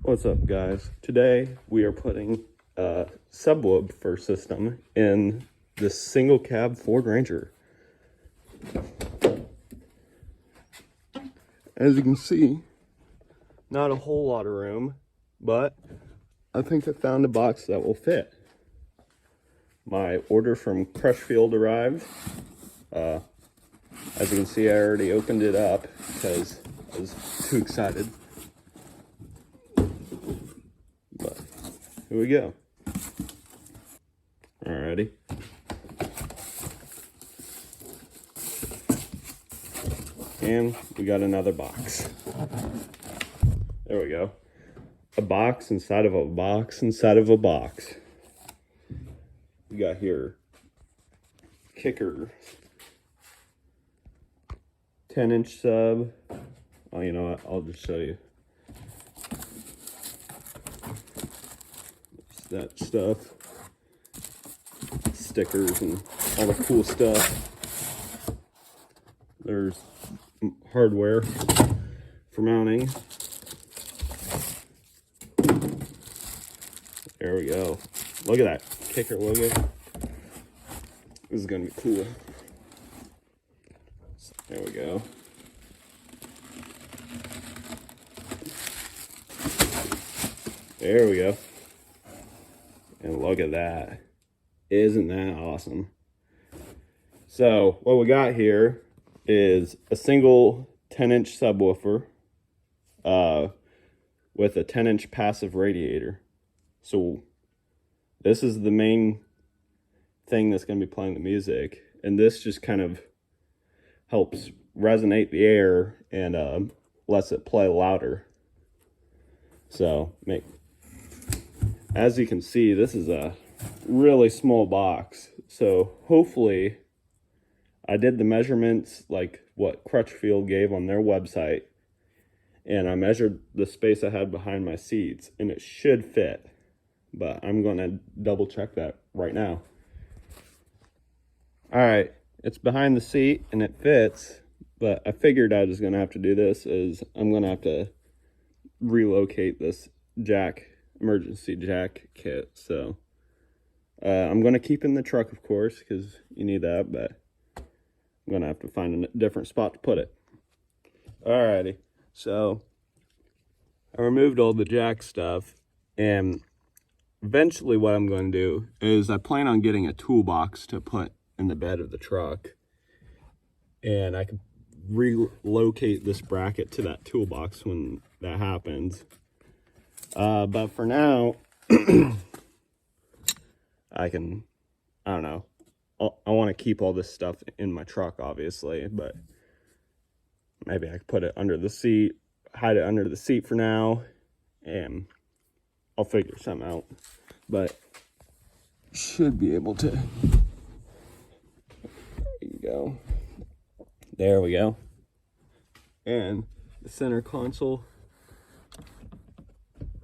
What's up, guys? Today we are putting a subwoofer system in this single cab Ford Ranger. As you can see, not a whole lot of room, but I think I found a box that will fit. My order from Crutchfield arrived. As you can see, I already opened it up because I was too excited. But here we go. Alrighty. And we got another box. There we go. A box inside of a box inside of a box. We got here kicker, 10-inch sub. Oh, you know what? I'll just show you. That stuff, stickers and all the cool stuff. There's hardware for mounting. There we go. Look at that kicker logo. This is gonna be cool. There we go. There we go. And look at that. Isn't that awesome? So what we got here is a single 10-inch subwoofer with a 10-inch passive radiator. So this is the main thing that's going to be playing the music. And this just kind of helps resonate the air and lets it play louder. So as you can see, this is a really small box. So hopefully I did the measurements like what Crutchfield gave on their website, and I measured the space I had behind my seats, and it should fit. But I'm going to double check that right now. All right, it's behind the seat and it fits, but I figured I was going to have to do this is I'm going to have to relocate this emergency jack kit. So I'm going to keep in the truck, of course, because you need that, but I'm going to have to find a different spot to put it. Alrighty, so I removed all the jack stuff, and eventually what I'm going to do is I plan on getting a toolbox to put in the bed of the truck, and I can relocate this bracket to that toolbox when that happens. But for now, I don't know. I want to keep all this stuff in my truck, obviously, but maybe I could put it under the seat, hide it under the seat for now, and I'll figure something out. But should be able to. There you go. There we go. And the center console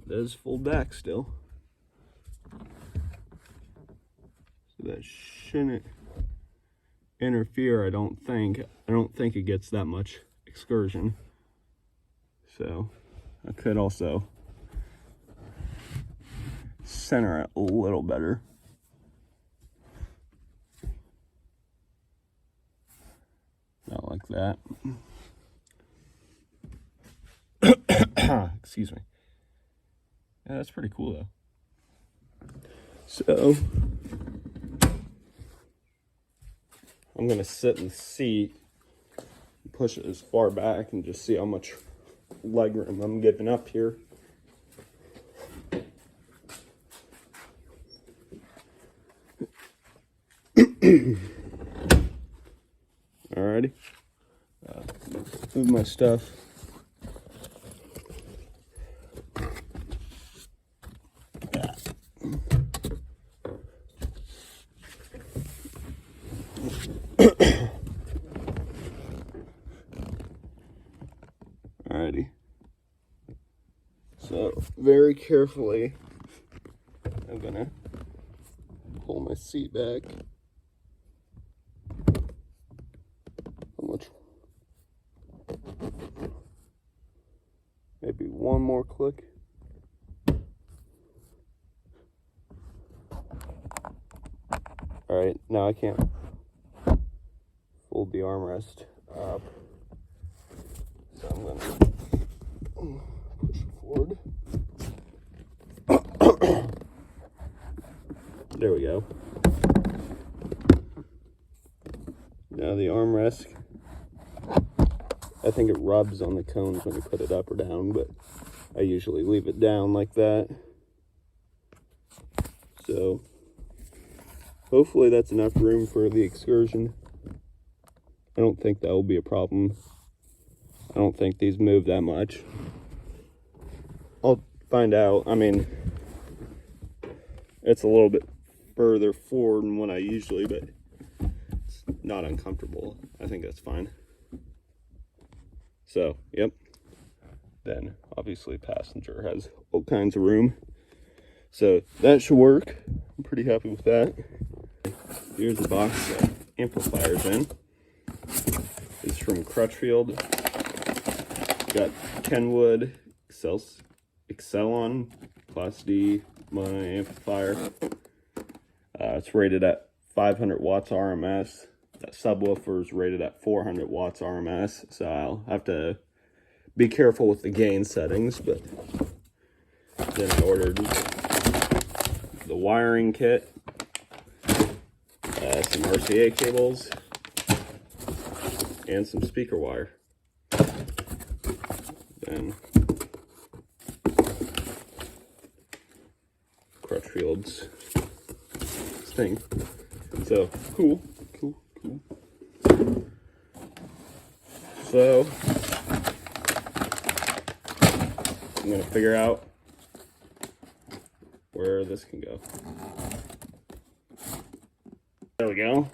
does fold back still. So that shouldn't interfere, I don't think. I don't think it gets that much excursion. So I could also center it a little better. Not like that. Excuse me. Yeah, that's pretty cool though. So I'm gonna sit in the seat, push it as far back, and just see how much leg room I'm giving up here. Alrighty, move my stuff. Alrighty. So very carefully, I'm gonna pull my seat back. How much? Maybe one more click. All right, now I can't fold the armrest up, so I'm gonna push it forward. There we go. Now the armrest, I think it rubs on the cones when you put it up or down, but I usually leave it down like that. So hopefully that's enough room for the excursion. I don't think that will be a problem. I don't think these move that much. I'll find out. I mean, it's a little bit further forward than what I usually, but it's not uncomfortable. I think that's fine. So, yep. Then, obviously, passenger has all kinds of room. So, that should work. I'm pretty happy with that. Here's the box that amplifiers in. It's from Crutchfield. Got Kenwood, Excelon, Class D mono amplifier. It's rated at 500 watts RMS. That subwoofer is rated at 400 watts RMS, so I'll have to be careful with the gain settings. But then I ordered the wiring kit, some RCA cables, and some speaker wire. Then Crutchfield's thing. So cool. So I'm gonna figure out where this can go. There we go.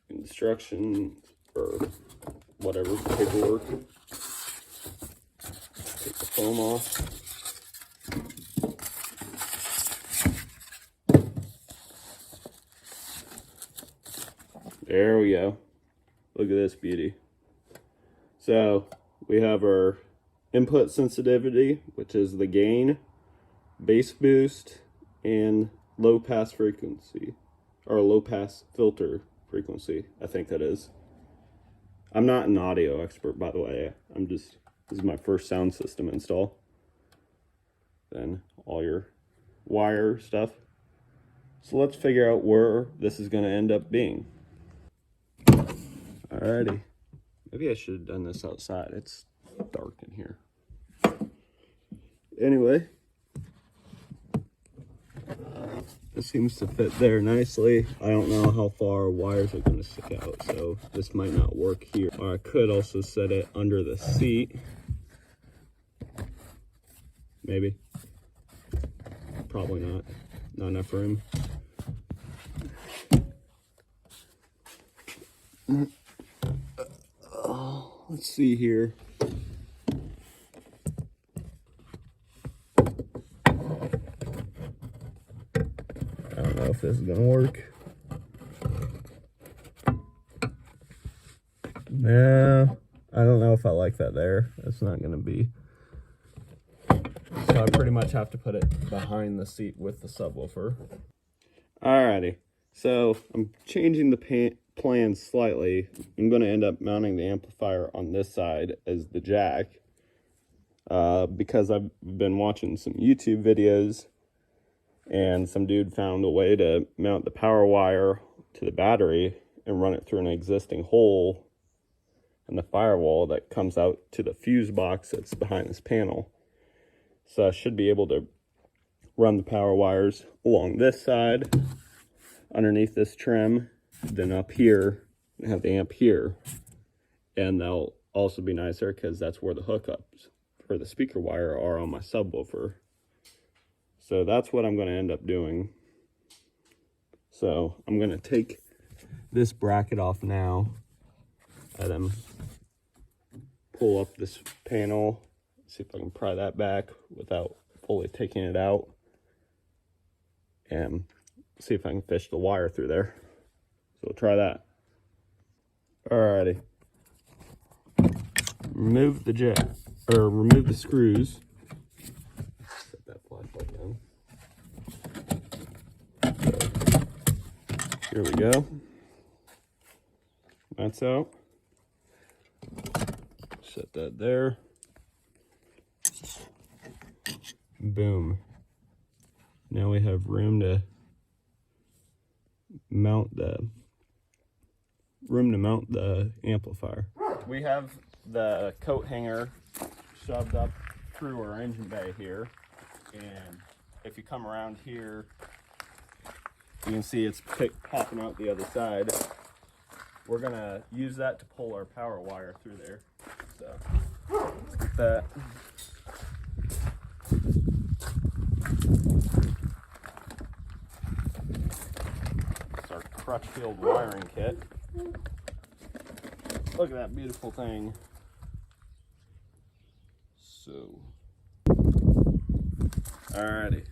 Instructions or whatever, paperwork. Take the foam off. There we go. Look at this beauty. So we have our input sensitivity, which is the gain, bass boost, and low pass frequency, or low pass filter frequency, I think that is. I'm not an audio expert, by the way. This is my first sound system install. Then all your wire stuff. So let's figure out where this is going to end up being. Alrighty. Maybe I should have done this outside. It's dark in here. Anyway, this seems to fit there nicely. I don't know how far wires are going to stick out, so this might not work here. Or I could also set it under the seat. Maybe. Probably not. Not enough room. Let's see here. I don't know if this is gonna work. No, I don't know if I like that there. That's not gonna be. So I pretty much have to put it behind the seat with the subwoofer. Alrighty, so I'm changing the plan slightly. I'm going to end up mounting the amplifier on this side as the jack because I've been watching some YouTube videos and some dude found a way to mount the power wire to the battery and run it through an existing hole in the firewall that comes out to the fuse box that's behind this panel. So I should be able to run the power wires along this side underneath this trim, then up here have the amp here, and they'll also be nicer because that's where the hookups for the speaker wire are on my subwoofer. So that's what I'm going to end up doing. So I'm going to take this bracket off now and then pull up this panel, see if I can pry that back without fully taking it out, and see if I can fish the wire through there. So we'll try that. Alrighty. Remove the screws. Set that flashlight down. There we go. That's out. Set that there. Boom. Now we have room to mount the amplifier. We have the coat hanger shoved up through our engine bay here, and if you come around here, you can see it's popping out the other side. We're gonna use that to pull our power wire through there. So let's get that. It's our Crutchfield wiring kit. Look at that beautiful thing. So, alrighty.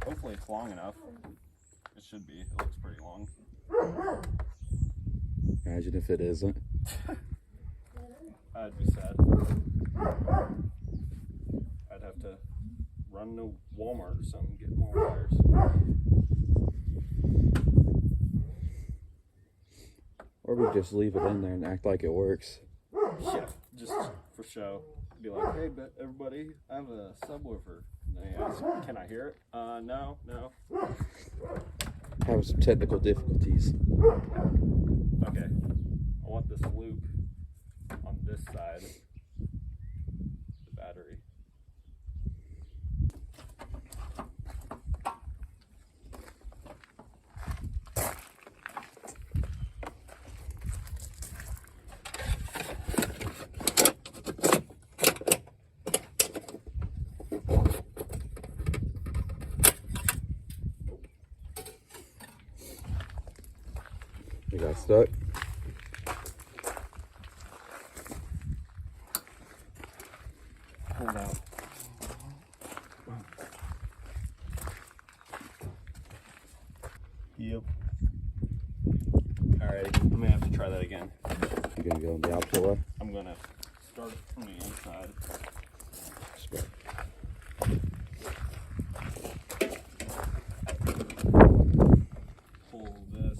Hopefully it's long enough. It should be. It looks pretty long. Imagine if it isn't. I'd be sad. I'd have to run to Walmart or something and get more wires. Or we just leave it in there and act like it works. Yeah, just for show. Be like, hey, but everybody, I have a subwoofer. And they ask, can I hear it? No. Have some technical difficulties. Okay. I want this loop on this side. The battery. You got stuck? Hold out. Yep. Alright, I'm gonna have to try that again. You gonna go in the opposite way? I'm gonna start it from the inside. Start. Pull this.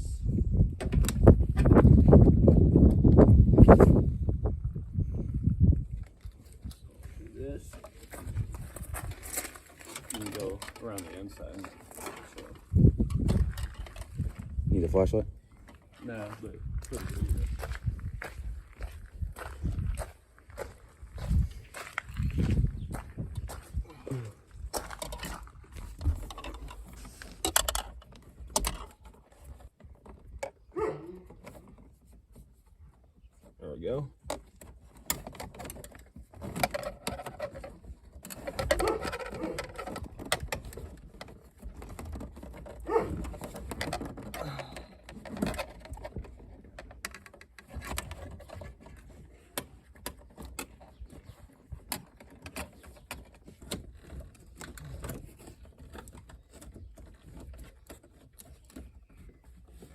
Do this. And go around the inside. So, Need a flashlight? no, but pretty good. There we go.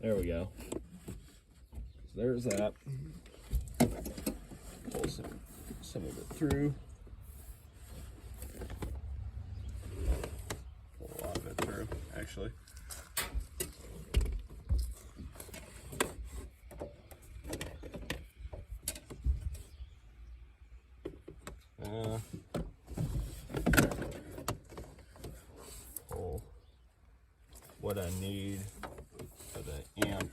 There we go. So there's that. Pull some of it through. Pull a lot of it through, actually. Pull what I need for the amp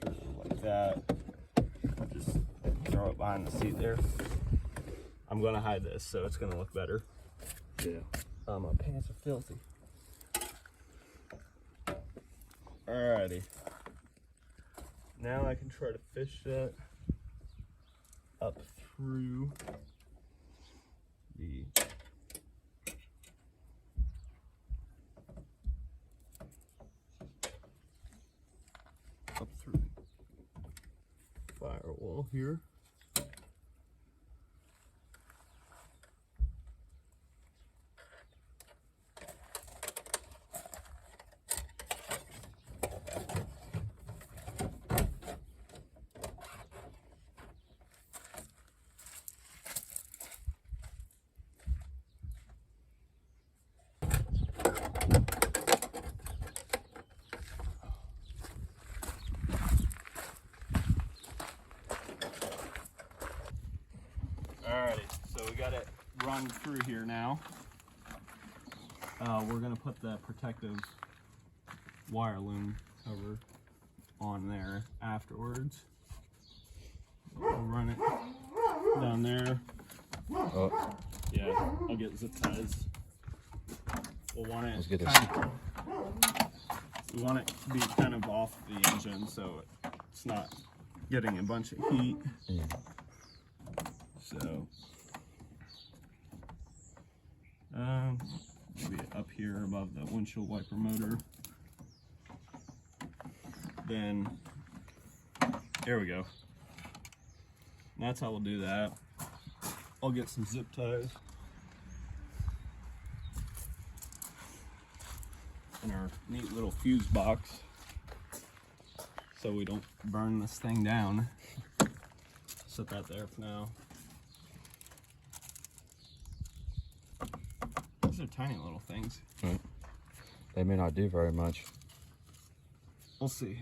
through like that. Just throw it behind the seat there. I'm gonna hide this so it's gonna look better. Yeah. My pants are filthy. Alrighty. Now I can try to fish that up through the firewall here. on through here now. We're gonna put the protective wire loom cover on there afterwards. We'll run it down there. Oh, Yeah, I'll get zip ties. We'll want it. let's get this. We want it to be kind of off the engine so it's not getting a bunch of heat. Yeah. So, maybe up here above the windshield wiper motor. Then, there we go. And that's how we'll do that. I'll get some zip ties. In our neat little fuse box so we don't burn this thing down. Set that there for now. These are tiny little things. Right. They may not do very much. We'll see.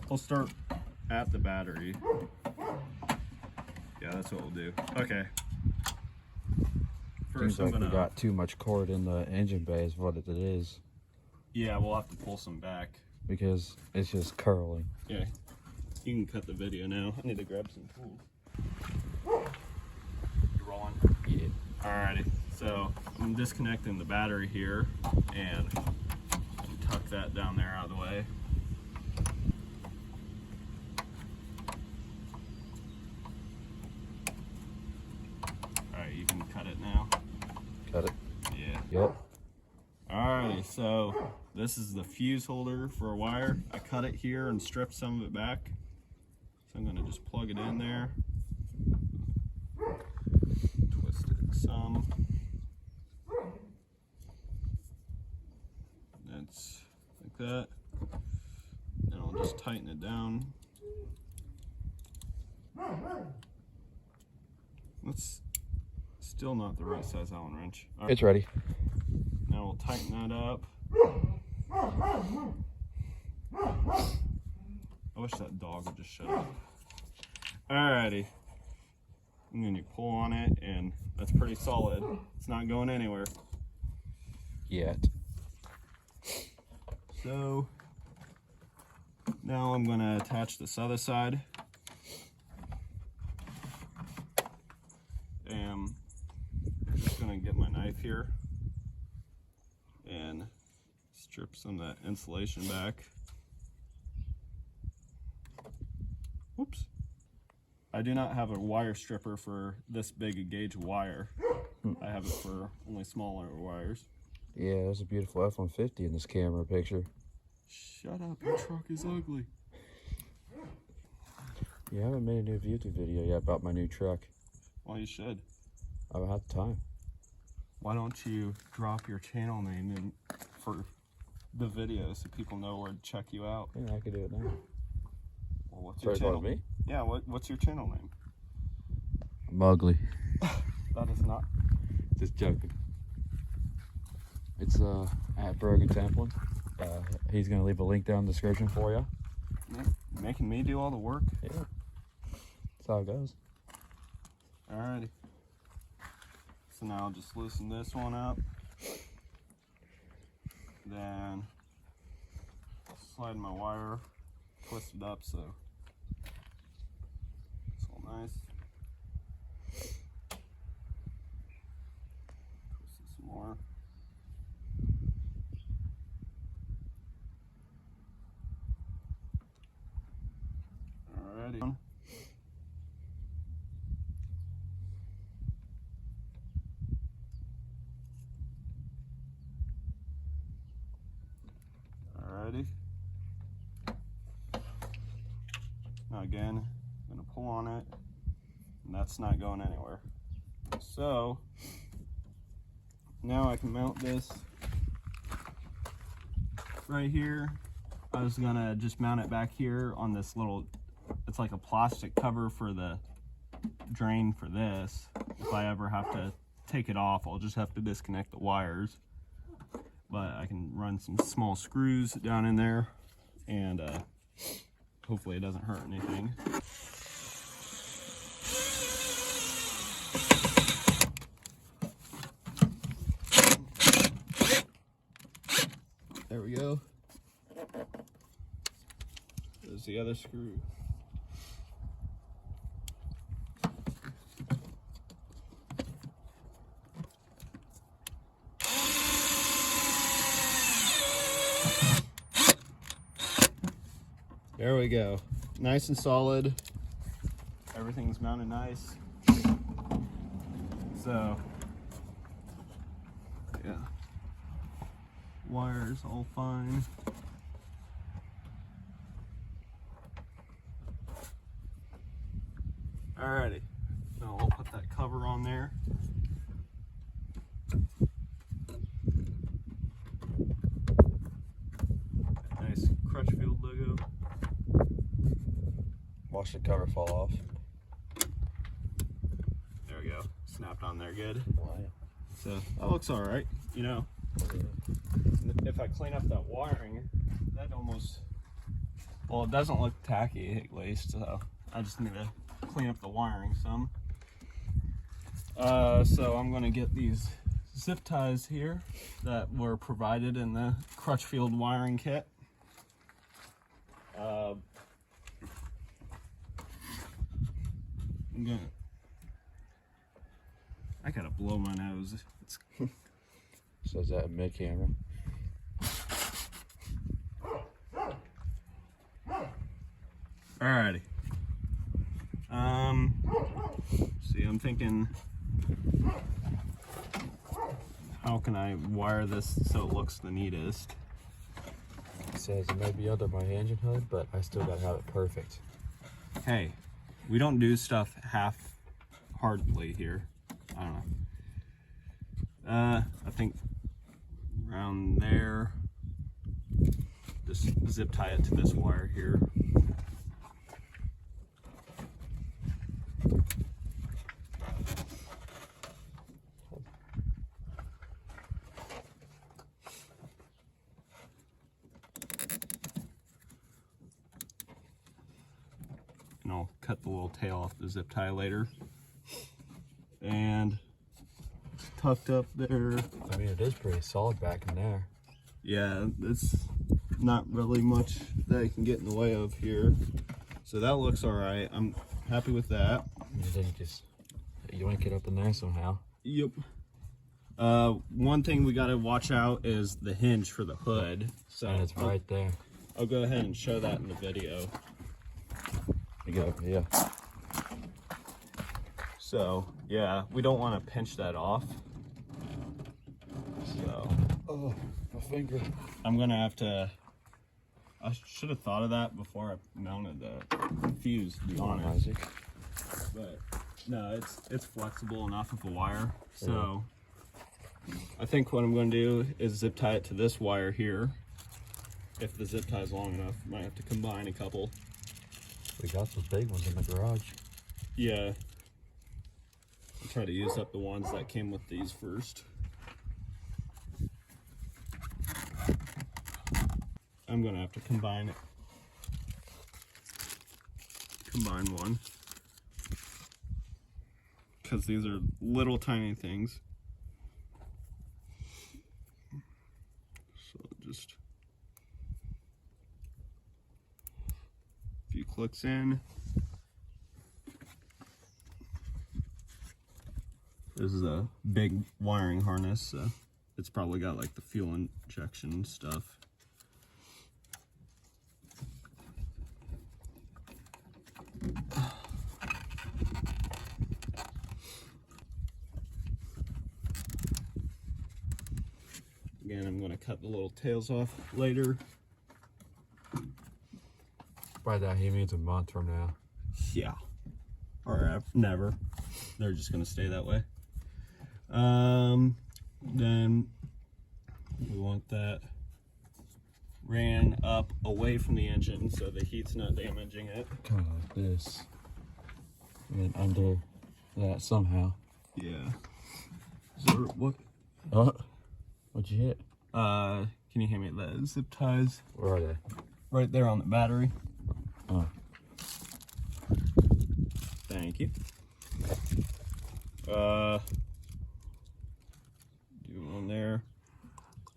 I'll start at the battery. Yeah, that's what we'll do. Okay. Seems like we got too much cord in the engine bay is what it is. Yeah, we'll have to pull some back. Because it's just curling. Yeah. You can cut the video now. I need to grab some tools. You rolling? Yeah. Alrighty. So I'm disconnecting the battery here and tuck that down there out of the way. Alright, you can cut it now. Cut it? Yeah. Yep. Alright, so this is the fuse holder for a wire. I cut it here and stripped some of it back. So I'm going to just plug it in there. Twist it some. That's like that. And I'll just tighten it down. That's still not the right size Allen wrench. All right. It's ready. Now we'll tighten that up. I wish that dog would just shut up. Alrighty. And then you pull on it and that's pretty solid. It's not going anywhere. Yet. So now I'm going to attach this other side. And I'm just going to get my knife here and strip some of that insulation back. Whoops. I do not have a wire stripper for this big a gauge wire. I have it for only smaller wires. Yeah, there's a beautiful F-150 in this camera picture. Shut up, your truck is ugly. Yeah, I haven't made a new YouTube video yet about my new truck. Well, you should. I don't have time. Why don't you drop your channel name in for the video so people know where to check you out? Yeah, I could do it now. Well, what's your channel? Me? Yeah, what's your channel name? I'm ugly. That is not. Just joking. It's at Brogan Templin. He's gonna leave a link down in the description for you. Yeah, making me do all the work. Yeah, that's how it goes. Alrighty. So now I'll just loosen this one up. Then slide my wire, twist it up so it's all nice. Twist it some more. Alrighty. Alrighty. Now again, I'm gonna pull on it, and that's not going anywhere. So now I can mount this right here. I was gonna just mount it back here on this little, it's like a plastic cover for the drain for this. If I ever have to take it off, I'll just have to disconnect the wires. But I can run some small screws down in there and hopefully it doesn't hurt anything. There we go. There's the other screw. There we go. Nice and solid. Everything's mounted nice. So, yeah. Wires all fine. Alrighty. So I'll put that cover on there. Nice Crutchfield logo. Watch the cover fall off. There we go. Snapped on there good. Wow. So that looks all right. You know, if I clean up that wiring, that almost, well, it doesn't look tacky at least. So I just need to clean up the wiring some. So I'm gonna get these zip ties here that were provided in the Crutchfield wiring kit. I gotta blow my nose. It's So is that mid camera? alrighty. See, I'm thinking, how can I wire this so it looks the neatest? It says it may be under my engine hood, but I still gotta have it perfect. Hey, we don't do stuff half-heartedly here. I don't know. I think around there, just zip tie it to this wire here. And I'll cut the little tail off the zip tie later. And it's tucked up there. I mean, it is pretty solid back in there. Yeah, it's not really much that I can get in the way of here. So that looks all right. I'm happy with that. And then you just yoink it up in there somehow. Yep. One thing we got to watch out is the hinge for the hood. So And it's right there. I'll go ahead and show that in the video. Yeah. So yeah, we don't want to pinch that off. So Oh, my finger. I'm gonna have to. I should have thought of that before I mounted the fuse, to be honest. Isaac. But no, it's flexible enough of a wire. So I think what I'm going to do is zip tie it to this wire here. If the zip tie is long enough, might have to combine a couple. We got those big ones in the garage. Yeah. I'll try to use up the ones that came with these first. I'm gonna have to combine one, because these are little tiny things. So just a few clicks in. This is a big wiring harness, so it's probably got like the fuel injection stuff. Again, I'm going to cut the little tails off later. By that, he means a month from now. Yeah. Or never. They're just going to stay that way. Then we want that ran up away from the engine so the heat's not damaging it. Kind of like this. And under that somehow. Yeah. So what? Oh, what'd you hit? Can you hand me the zip ties? Where are they? Right there on the battery. Oh. Thank you. Do one there.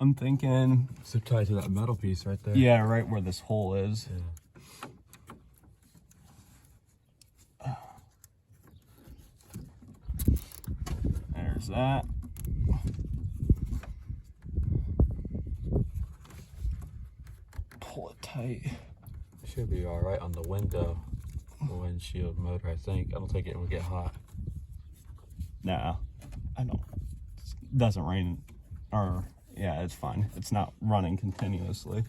I'm thinking, Zip tie to that metal piece right there. yeah, right where this hole is. Yeah. There's that. Pull it tight. Should be all right on the window, the windshield motor. I think. I don't think it would get hot. Nah, I don't. It doesn't rain, or yeah, it's fine. It's not running continuously,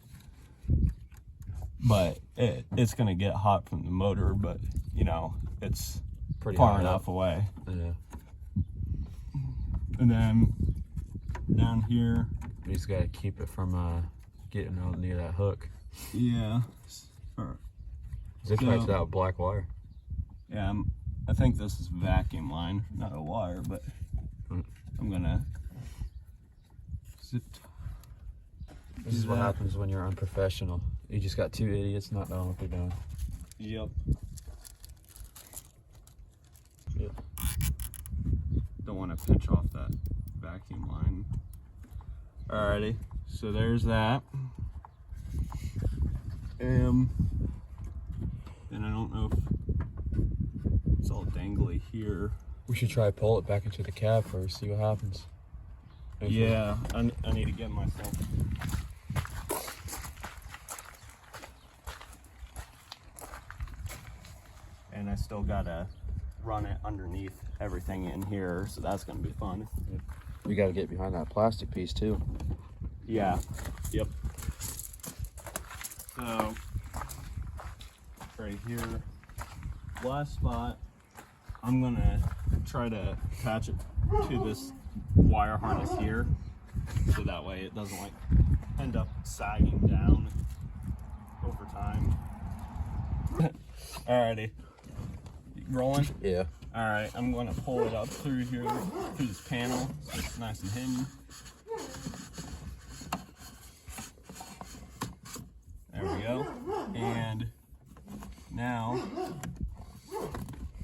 but it's gonna get hot from the motor. But you know, it's Pretty far high enough up. away. Yeah. And then down here, You just gotta keep it from getting out near that hook. yeah, Zip tie to that black wire. yeah. I think this is vacuum line, not a wire, but I'm gonna zip. This is what happens when you're unprofessional. You just got two idiots not knowing what they're doing. Yep. Yep. Don't want to pinch off that vacuum line. Alrighty, so there's that. And I don't know if it's all dangly here. We should try pull it back into the cab first, see what happens. Yeah, I need to get myself. And I still gotta run it underneath everything in here, so that's gonna be fun. We gotta get behind that plastic piece too. Yeah, yep. So, right here, last spot, I'm gonna try to attach it to this wire harness here, so that way it doesn't like end up sagging down over time. Alrighty, rolling? Yeah. Alright, I'm gonna pull it up through here, through this panel, so it's nice and hidden. There we go. And now,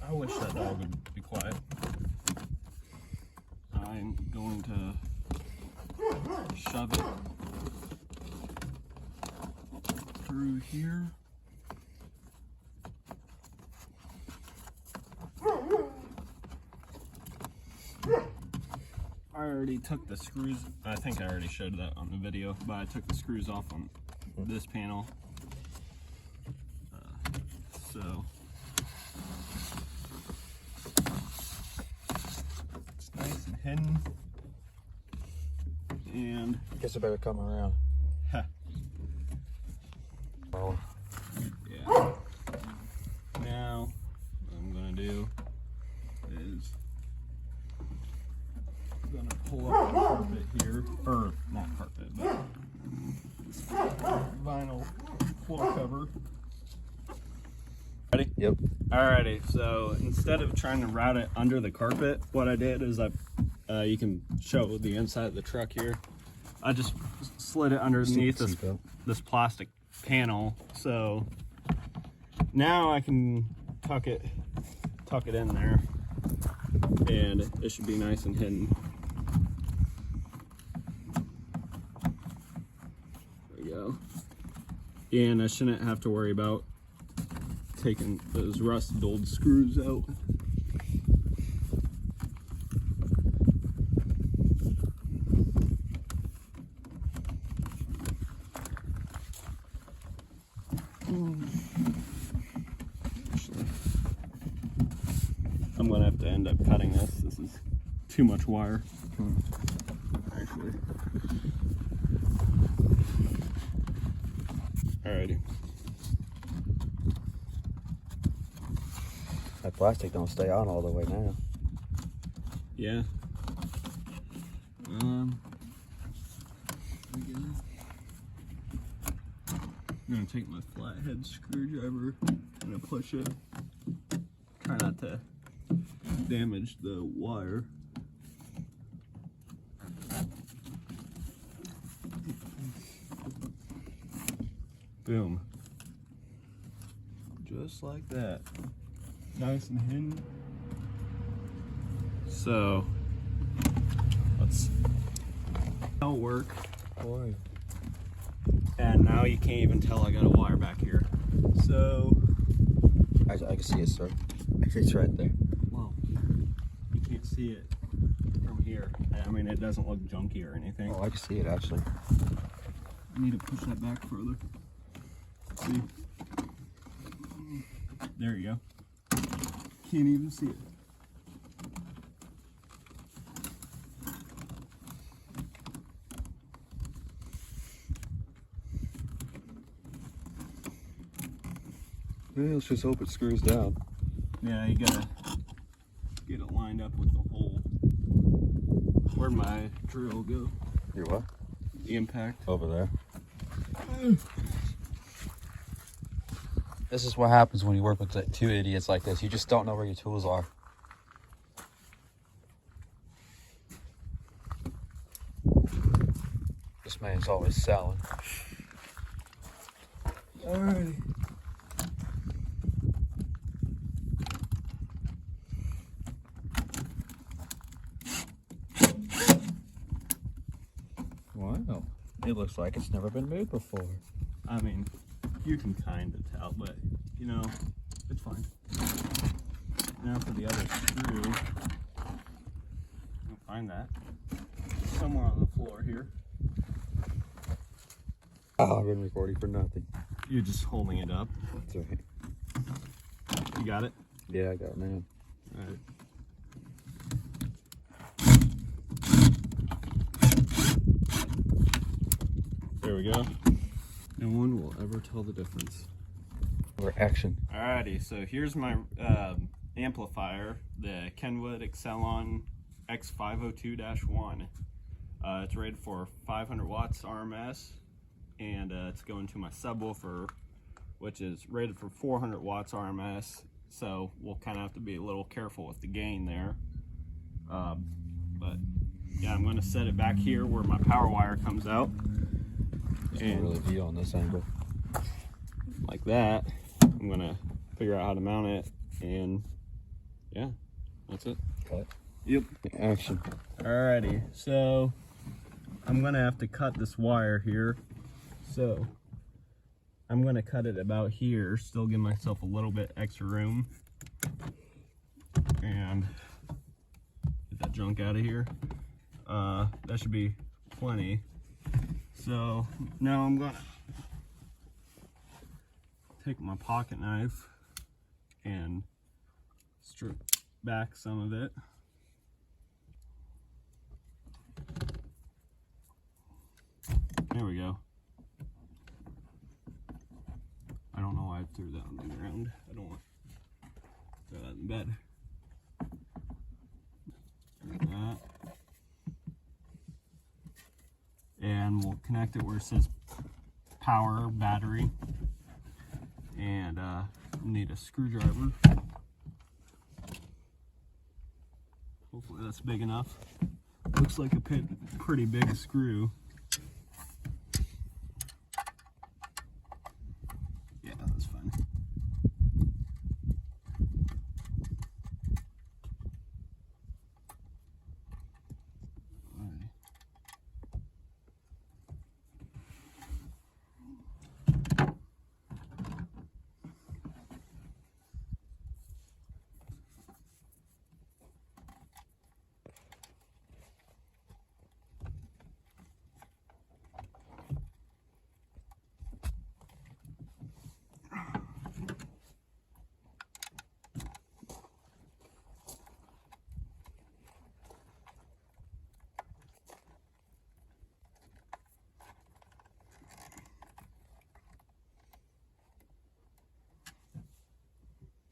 I wish that dog would be quiet. I'm going to shove it through here. I already took the screws. I think I already showed that on the video, but I took the screws off on this panel. So it's nice and hidden. And Guess I better come around. Oh. yeah. Now what I'm gonna do is I'm gonna pull up the carpet here, or not carpet, but vinyl floor cover. Ready? Yep. Alrighty, so instead of trying to route it under the carpet, what I did is you can show the inside of the truck here. I just slid it underneath this plastic panel, so now I can tuck it in there, and it should be nice and hidden. There we go. And I shouldn't have to worry about taking those rusted old screws out. Actually, I'm gonna have to end up cutting this. This is too much wire. Actually. Alrighty. That plastic don't stay on all the way now. Yeah. I'm gonna take my flathead screwdriver. I'm gonna push it. Try not to damage the wire. Boom. Just like that. Nice and hidden. So, let's work. Boy. And now you can't even tell I got a wire back here. So, I can see it, sir. It's right there. well, you can't see it from here. I mean, it doesn't look junky or anything. Oh, I can see it actually. I need to push that back further. See? There you go. Can't even see it. Well, let's just hope it screws down. Yeah, you gotta get it lined up with the hole. Where'd my drill go? Your what? The impact. Over there. This is what happens when you work with two idiots like this. You just don't know where your tools are. This man's always selling. Alrighty. Wow. It looks like it's never been made before. I mean, you can kind of tell, but you know, it's fine. Now for the other screw. I'll find that somewhere on the floor here. Oh, I've been recording for nothing. You're just holding it up. That's right. You got it? Yeah, I got it now. All right. There we go. No one will ever tell the difference. Or action. Alrighty, so here's my amplifier, the Kenwood Excelon X502-1. It's rated for 500 watts RMS, and it's going to my subwoofer, which is rated for 400 watts RMS, so we'll kind of have to be a little careful with the gain there. But yeah, I'm going to set it back here where my power wire comes out. It's not really be on this angle. Like that. I'm gonna figure out how to mount it, and yeah, that's it. Cut. Yep. Action. Alrighty, so I'm gonna have to cut this wire here. So I'm gonna cut it about here, still give myself a little bit extra room, and get that junk out of here. That should be plenty. So now I'm gonna take my pocket knife and strip back some of it. There we go. I don't know why I threw that on the ground. I don't want to throw that in bed. Like that. And we'll connect it where it says power battery. And need a screwdriver. Hopefully that's big enough. Looks like a pretty big screw. Yeah, that's fine. Alright.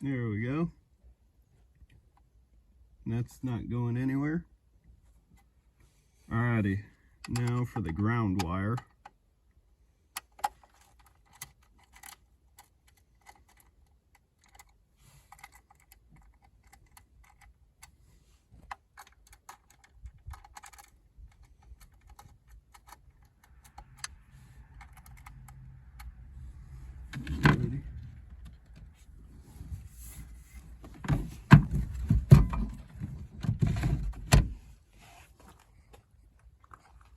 There we go. That's not going anywhere. Alrighty, now for the ground wire. Alrighty.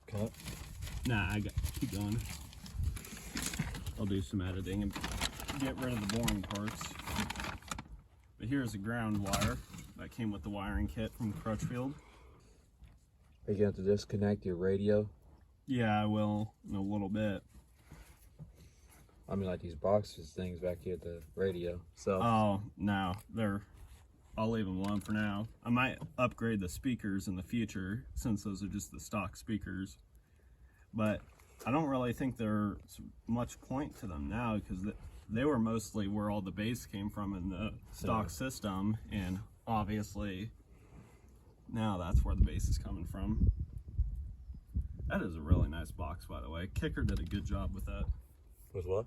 Cut. Nah, keep going. I'll do some editing and get rid of the boring parts. But here's a ground wire that came with the wiring kit from Crutchfield. Are you going to have to disconnect your radio? Yeah, I will in a little bit. I mean, like these boxes things back here at the radio. So. Oh, no, I'll leave them alone for now. I might upgrade the speakers in the future since those are just the stock speakers. But I don't really think there's much point to them now because they were mostly where all the bass came from in the stock system, and obviously now that's where the bass is coming from. That is a really nice box, by the way. Kicker did a good job with that. With what?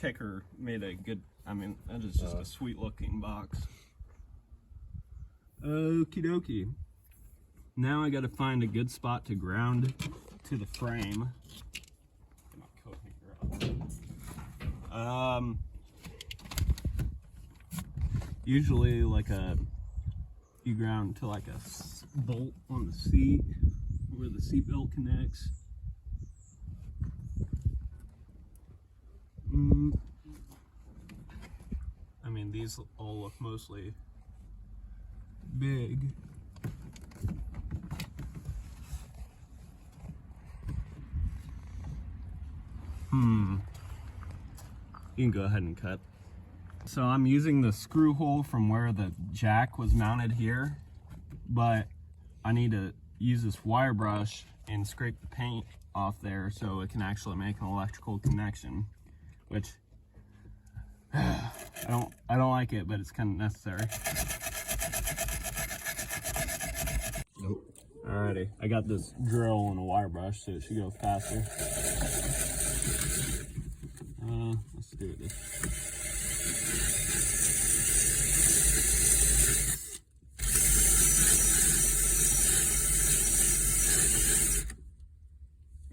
Kicker made a good, I mean, that is just a sweet looking box. Okie dokie. Now I gotta find a good spot to ground to the frame. Get my coat hanger up. Usually you ground to like a bolt on the seat where the seat belt connects. I mean, these all look mostly big. You can go ahead and cut. So I'm using the screw hole from where the jack was mounted here, but I need to use this wire brush and scrape the paint off there so it can actually make an electrical connection, which I don't like it, but it's kind of necessary. Nope. Alrighty, I got this drill and a wire brush, so it should go faster. Let's do it this.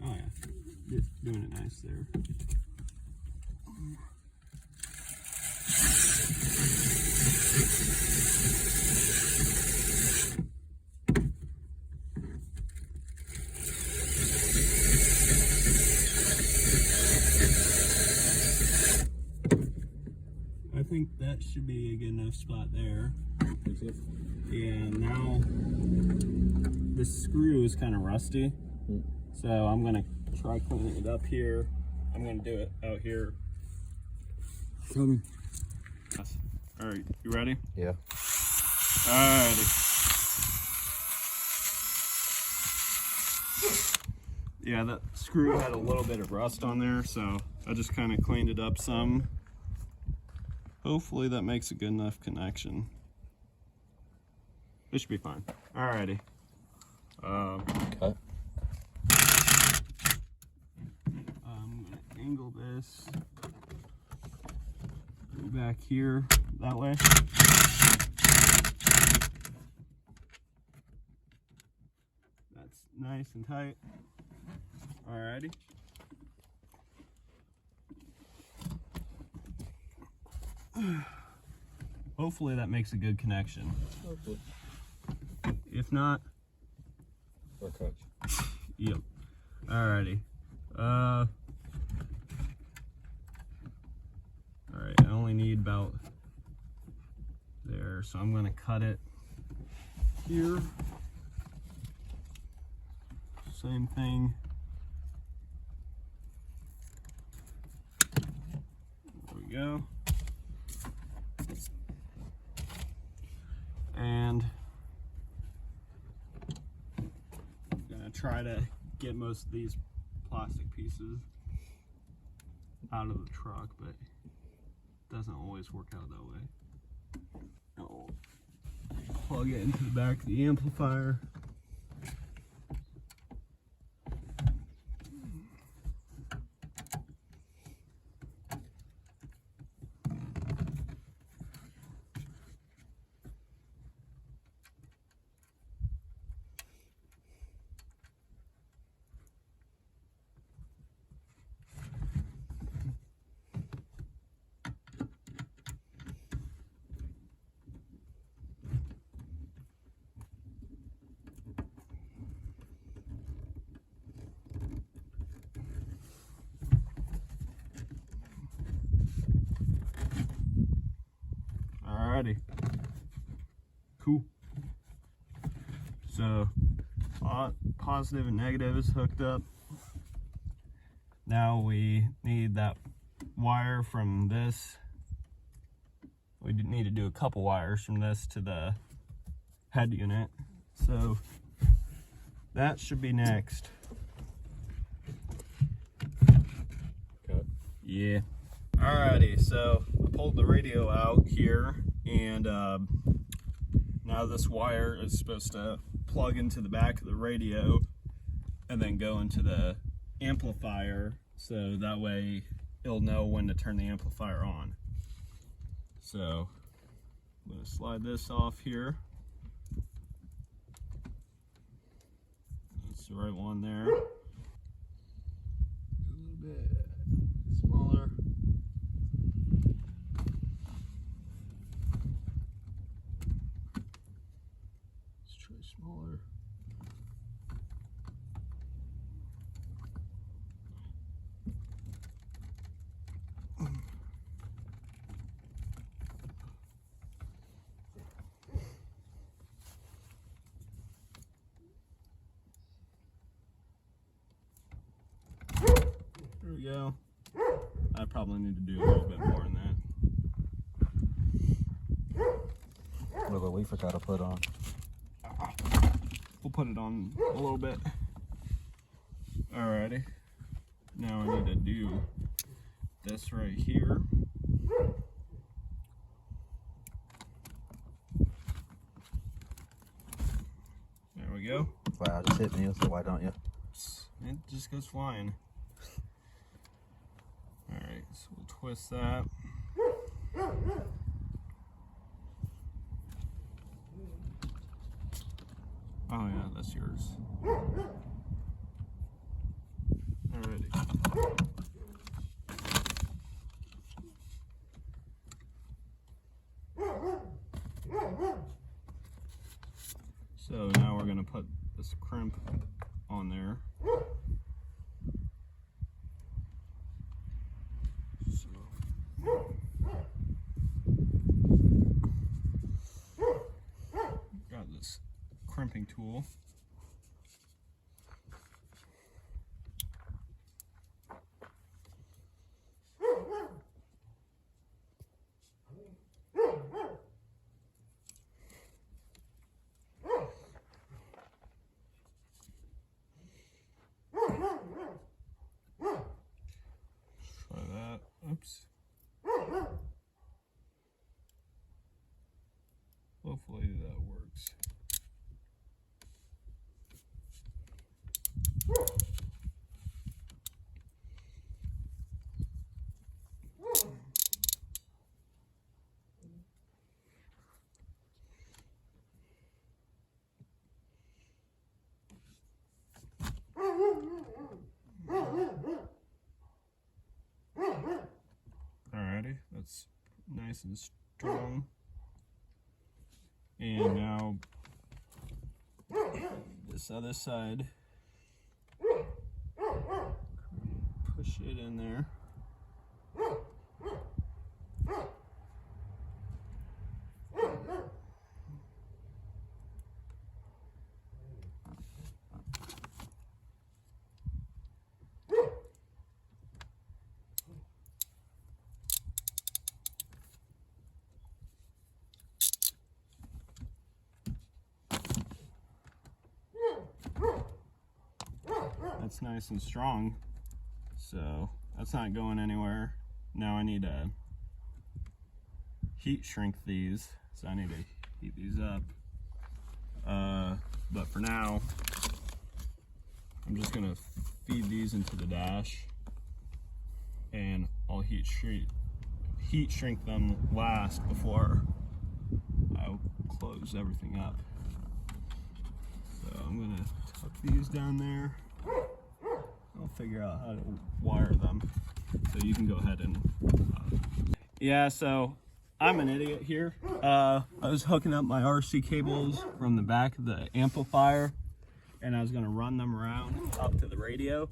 Oh yeah, doing it nice there. I think that should be a good enough spot there. Yeah, now this screw is kind of rusty, so I'm gonna try cleaning it up here. I'm gonna do it out here. Show me. All right, you ready? Yeah. Alrighty. Yeah, that screw had a little bit of rust on there, so I just kind of cleaned it up some. Hopefully that makes a good enough connection. It should be fine. Alrighty. Cut. I'm gonna angle this. Go back here that way. That's nice and tight. Alrighty. Hopefully that makes a good connection. Hopefully. If not, Or coach. yep. Alrighty. Alright, I only need about there, so I'm gonna cut it here. Same thing. There we go. And I'm gonna try to get most of these plastic pieces out of the truck, but it doesn't always work out that way. I'll plug it into the back of the amplifier. Alrighty. Cool. So, positive and negative is hooked up. Now we need that wire from this. We need to do a couple wires from this to the head unit. So that should be next. Okay. Yeah. Alrighty, so I pulled the radio out here, and now this wire is supposed to plug into the back of the radio and then go into the amplifier, so that way it'll know when to turn the amplifier on. So I'm going to slide this off here. That's the right one there. A little bit smaller. Let's try smaller. There we go. I probably need to do a little bit more than that. What we forgot to put on? We'll put it on a little bit. Alrighty. Now I need to do this right here. There we go. Wow, just hit me, so why don't you? It just goes flying. Alright, so we'll twist that. Oh yeah, that's yours. Alrighty. So now we're gonna put this crimp on there. Got this crimping tool. Try that. Oops. Hopefully that works. Alrighty, that's nice and strong. And now this other side, push it in there. That's nice and strong, so that's not going anywhere. Now I need to heat shrink these, so I need to heat these up. But for now, I'm just gonna feed these into the dash, and I'll heat shrink them last before I close everything up. So I'm gonna tuck these down there. I'll figure out how to wire them, so you can go ahead and yeah, so I'm an idiot here. I was hooking up my RC cables from the back of the amplifier, and I was going to run them around up to the radio,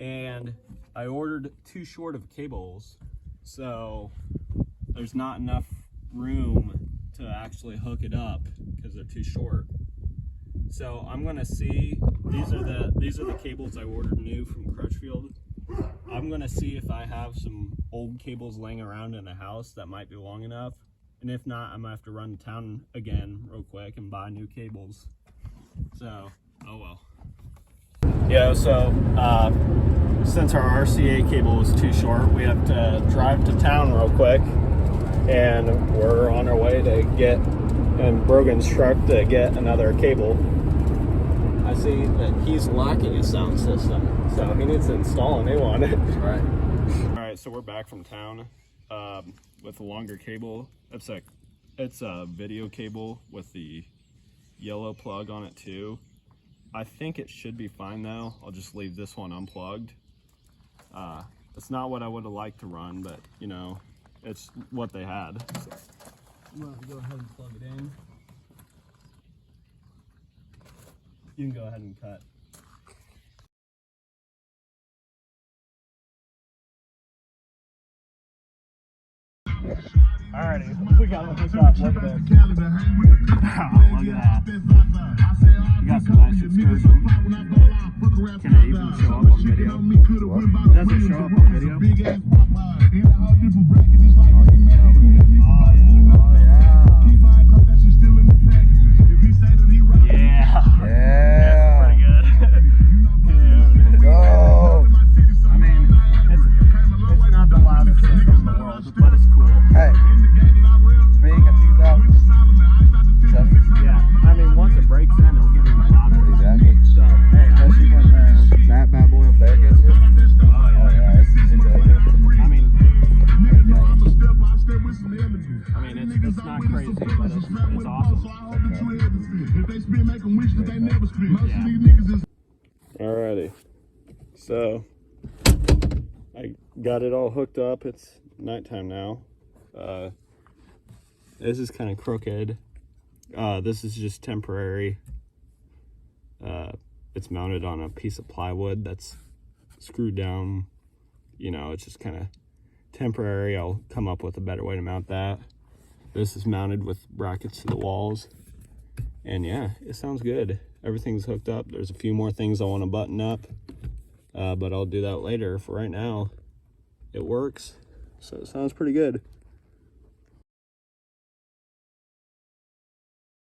and I ordered too short of cables, so there's not enough room to actually hook it up because they're too short. So I'm gonna see, these are the cables I ordered new from Crutchfield. I'm gonna see if I have some old cables laying around in the house that might be long enough. And if not, I'm gonna have to run to town again real quick and buy new cables. So, oh well. Yeah, so since our RCA cable was too short, we have to drive to town real quick. And we're on our way to get in Brogan's truck to get another cable. I see that he's lacking a sound system, so he needs to install a new one. Right. All right, so we're back from town with a longer cable. It's a video cable with the yellow plug on it too. I think it should be fine though. I'll just leave this one unplugged. It's not what I would have liked to run, but you know, it's what they had. So I'm gonna go ahead and plug it in. You can go ahead and cut. Alrighty, we got it hooked up. Look at this. Wow, look at that. You got some nice excursion. Can it even show up on video? What? Does it show up on video? It's not crazy, but it's awesome. Yeah. Alrighty, so I got it all hooked up. It's nighttime now. This is kind of crooked. This is just temporary. It's mounted on a piece of plywood that's screwed down. You know, it's just kind of temporary. I'll come up with a better way to mount that. This is mounted with brackets to the walls. And yeah, it sounds good. Everything's hooked up. There's a few more things I want to button up, but I'll do that later. For right now, it works. So it sounds pretty good.